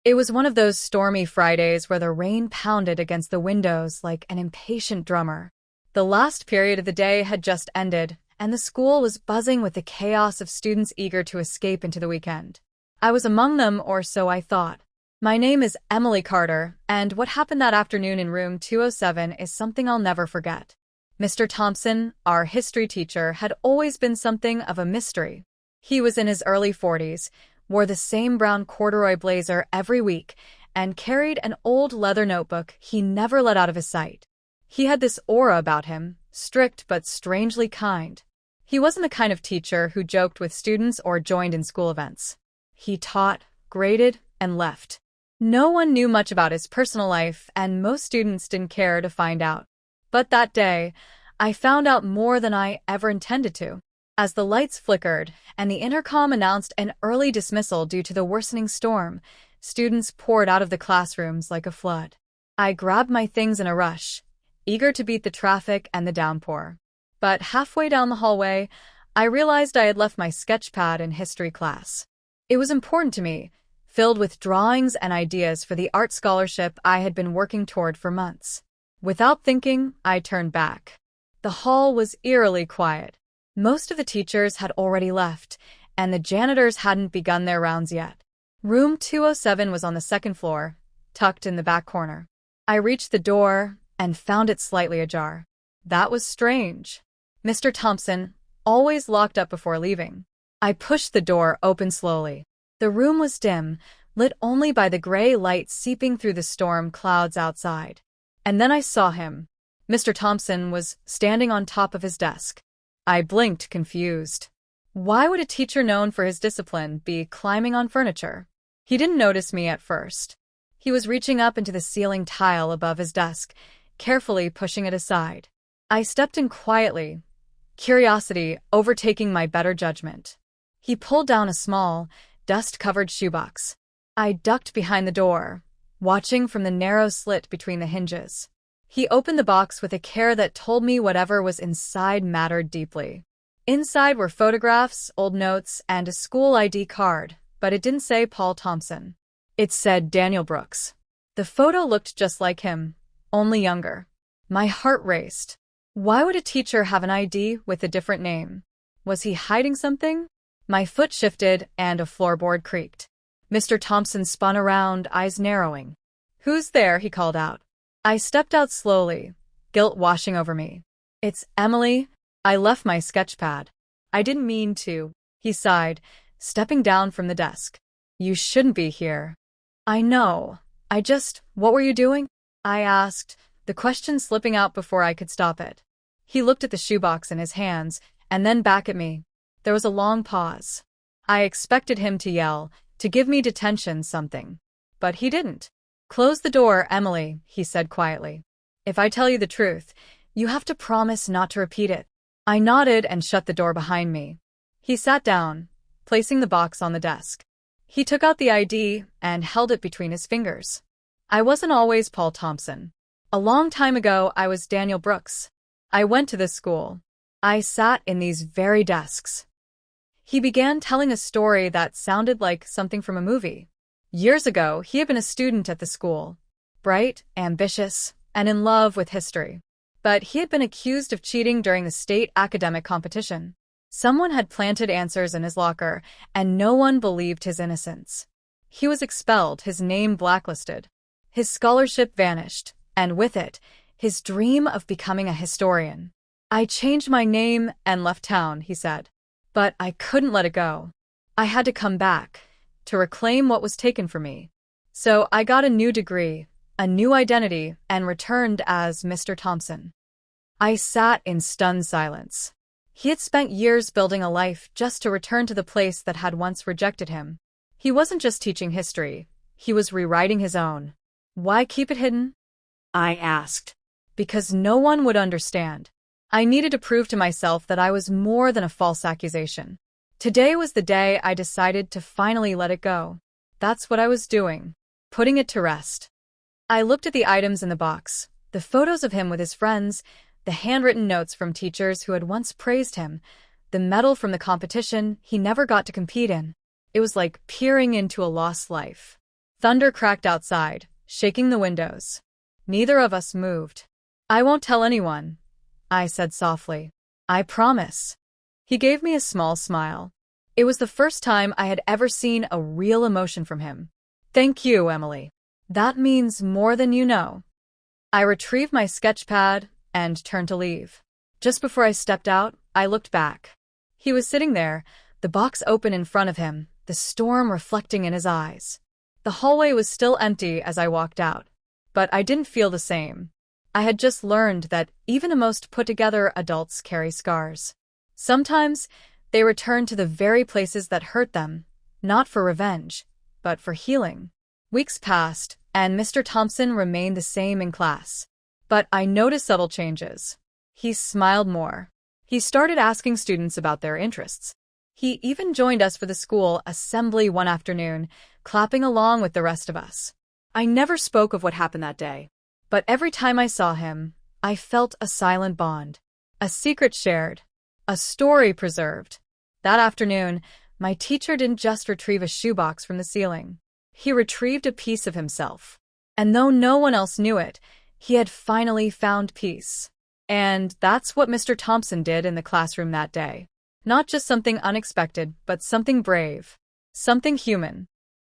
It was one of those stormy Fridays where the rain pounded against the windows like an impatient drummer. The last period of the day had just ended, and the school was buzzing with the chaos of students eager to escape into the weekend. I was among them, or so I thought. My name is Emily Carter, and what happened that afternoon in room 207 is something I'll never forget. Mr. Thompson, our history teacher, had always been something of a mystery. He was in his early 40s, wore the same brown corduroy blazer every week, and carried an old leather notebook he never let out of his sight. He had this aura about him, strict but strangely kind. He wasn't the kind of teacher who joked with students or joined in school events. He taught, graded, and left. No one knew much about his personal life, and most students didn't care to find out. But that day, I found out more than I ever intended to. As the lights flickered and the intercom announced an early dismissal due to the worsening storm, students poured out of the classrooms like a flood. I grabbed my things in a rush, eager to beat the traffic and the downpour. But halfway down the hallway, I realized I had left my sketchpad in history class. It was important to me, filled with drawings and ideas for the art scholarship I had been working toward for months. Without thinking, I turned back. The hall was eerily quiet. Most of the teachers had already left, and the janitors hadn't begun their rounds yet. Room 207 was on the second floor, tucked in the back corner. I reached the door and found it slightly ajar. That was strange. Mr. Thompson, always locked up before leaving. I pushed the door open slowly. The room was dim, lit only by the gray light seeping through the storm clouds outside. And then I saw him. Mr. Thompson was standing on top of his desk. I blinked, confused. Why would a teacher known for his discipline be climbing on furniture? He didn't notice me at first. He was reaching up into the ceiling tile above his desk, carefully pushing it aside. I stepped in quietly, curiosity overtaking my better judgment. He pulled down a small, dust-covered shoebox. I ducked behind the door, watching from the narrow slit between the hinges. He opened the box with a care that told me whatever was inside mattered deeply. Inside were photographs, old notes, and a school ID card, but it didn't say Paul Thompson. It said Daniel Brooks. The photo looked just like him, only younger. My heart raced. Why would a teacher have an ID with a different name? Was he hiding something? My foot shifted and a floorboard creaked. Mr. Thompson spun around, eyes narrowing. "Who's there?" he called out. I stepped out slowly, guilt washing over me. "It's Emily. I left my sketchpad." "I didn't mean to," he sighed, stepping down from the desk. "You shouldn't be here." "I know. What were you doing?" I asked, the question slipping out before I could stop it. He looked at the shoebox in his hands, and then back at me. There was a long pause. I expected him to yell, to give me detention, something. But he didn't. "Close the door, Emily," he said quietly. "If I tell you the truth, you have to promise not to repeat it." I nodded and shut the door behind me. He sat down, placing the box on the desk. He took out the ID and held it between his fingers. I wasn't always Paul Thompson. A long time ago, I was Daniel Brooks. I went to this school. I sat in these very desks. He began telling a story that sounded like something from a movie. Years ago, he had been a student at the school, bright, ambitious, and in love with history. But he had been accused of cheating during the state academic competition. Someone had planted answers in his locker, and no one believed his innocence. He was expelled, his name blacklisted. His scholarship vanished, and with it, his dream of becoming a historian. "I changed my name and left town," he said. "But I couldn't let it go. I had to come back, to reclaim what was taken from me. So I got a new degree, a new identity, and returned as Mr. Thompson." I sat in stunned silence. He had spent years building a life just to return to the place that had once rejected him. He wasn't just teaching history, he was rewriting his own. "Why keep it hidden?" I asked. "Because no one would understand. I needed to prove to myself that I was more than a false accusation. Today was the day I decided to finally let it go. That's what I was doing, putting it to rest." I looked at the items in the box, the photos of him with his friends, the handwritten notes from teachers who had once praised him, the medal from the competition he never got to compete in. It was like peering into a lost life. Thunder cracked outside, shaking the windows. Neither of us moved. "I won't tell anyone," I said softly. "I promise." He gave me a small smile. It was the first time I had ever seen a real emotion from him. "Thank you, Emily. That means more than you know." I retrieved my sketchpad and turned to leave. Just before I stepped out, I looked back. He was sitting there, the box open in front of him, the storm reflecting in his eyes. The hallway was still empty as I walked out, but I didn't feel the same. I had just learned that even the most put-together adults carry scars. Sometimes they return to the very places that hurt them, not for revenge, but for healing. Weeks passed, and Mr. Thompson remained the same in class. But I noticed subtle changes. He smiled more. He started asking students about their interests. He even joined us for the school assembly one afternoon, clapping along with the rest of us. I never spoke of what happened that day, but every time I saw him, I felt a silent bond, a secret shared, a story preserved. That afternoon, my teacher didn't just retrieve a shoebox from the ceiling. He retrieved a piece of himself. And though no one else knew it, he had finally found peace. And that's what Mr. Thompson did in the classroom that day. Not just something unexpected, but something brave, something human.